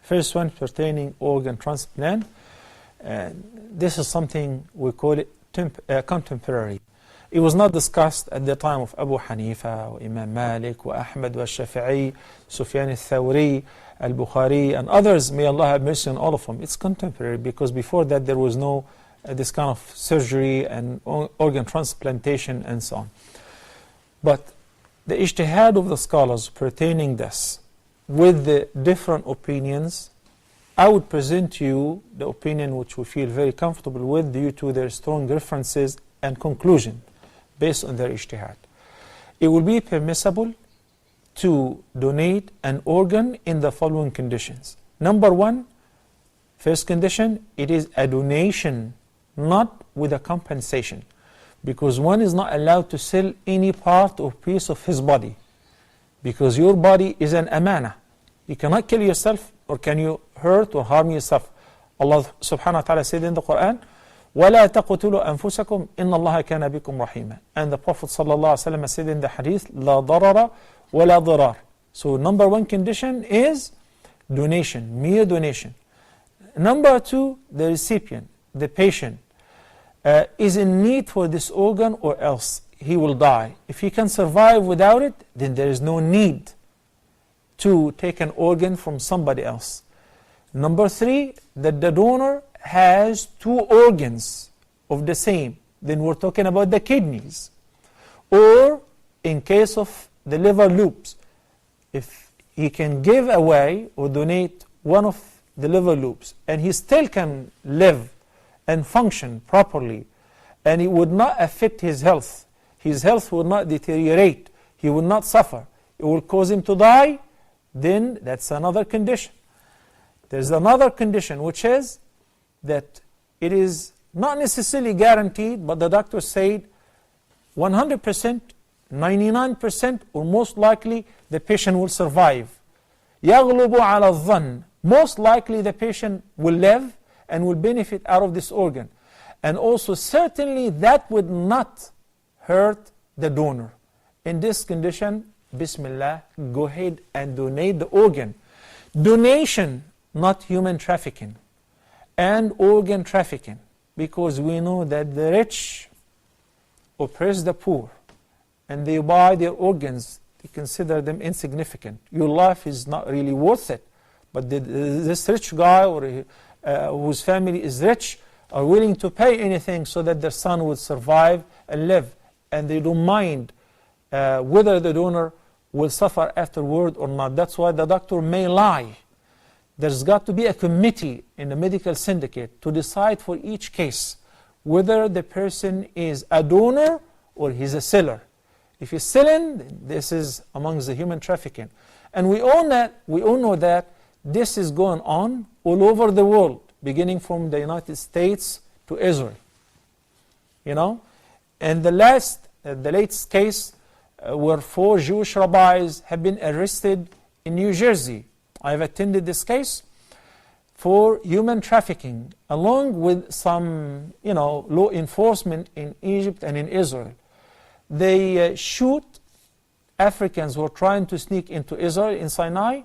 First one pertaining organ transplant. This is something we call it contemporary. It was not discussed at the time of Abu Hanifa, or Imam Malik, or Ahmad, or Shafi'i, Sufyan al-Thawri, al-Bukhari, and others. May Allah have mercy on all of them. It's contemporary because before that there was no this kind of surgery and organ transplantation and so on. But the ijtihad of the scholars pertaining this, with the different opinions, I would present to you the opinion which we feel very comfortable with due to their strong references and conclusion based on their ijtihad. It will be permissible to donate an organ in the following conditions. Number one, first condition, it is a donation, not with a compensation, because one is not allowed to sell any part or piece of his body, because your body is an amana. You cannot kill yourself, or can you hurt or harm yourself. Allah subhanahu wa ta'ala said in the Quran, وَلَا تَقْتُلُوا أَنفُسَكُمْ إِنَّ اللَّهَ كَانَ بِكُمْ رَحِيمًا. And the Prophet sallallahu alaihi wasallam said in the hadith, لَا ضَرَرَ وَلَا ضِرَارَ. So number one condition is donation, mere donation. Number two, the recipient, the patient, is in need for this organ or else he will die. If he can survive without it, then there is no need to take an organ from somebody else. Number three, that the donor has two organs of the same. Then we're talking about the kidneys. Or in case of the liver loops, if he can give away or donate one of the liver loops and he still can live and function properly, and it would not affect his health would not deteriorate, he would not suffer, it will cause him to die, then that's another condition. There's another condition, which is that it is not necessarily guaranteed, but the doctor said 100%, 99%, or most likely the patient will survive. يَغْلُبُ عَلَى الظَّنِّ. Most likely the patient will live and will benefit out of this organ. And also certainly that would not hurt the donor. In this condition, Bismillah, go ahead and donate the organ. Donation, not human trafficking and organ trafficking, because we know that the rich oppress the poor and they buy their organs, they consider them insignificant. Your life is not really worth it, but this rich guy or whose family is rich are willing to pay anything so that their son would survive and live, and they don't mind whether the donor will suffer afterward or not. That's why the doctor may lie. There's got to be a committee in the medical syndicate to decide for each case whether the person is a donor or he's a seller. If he's selling, this is amongst the human trafficking. And we all know that this is going on all over the world, beginning from the United States to Israel. You know? And the latest case where 4 Jewish rabbis have been arrested in New Jersey. I've attended this case for human trafficking, along with some, law enforcement in Egypt and in Israel. They shoot Africans who are trying to sneak into Israel in Sinai,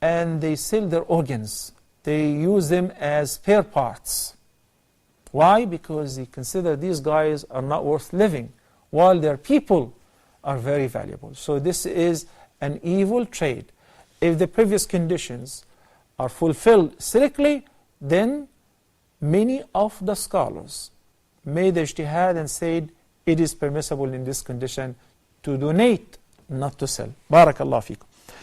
and they sell their organs. They use them as spare parts. Why? Because they consider these guys are not worth living, while their people are very valuable. So this is an evil trade. If the previous conditions are fulfilled strictly, then many of the scholars made ijtihad and said it is permissible in this condition to donate, not to sell. Barakallahu feekum.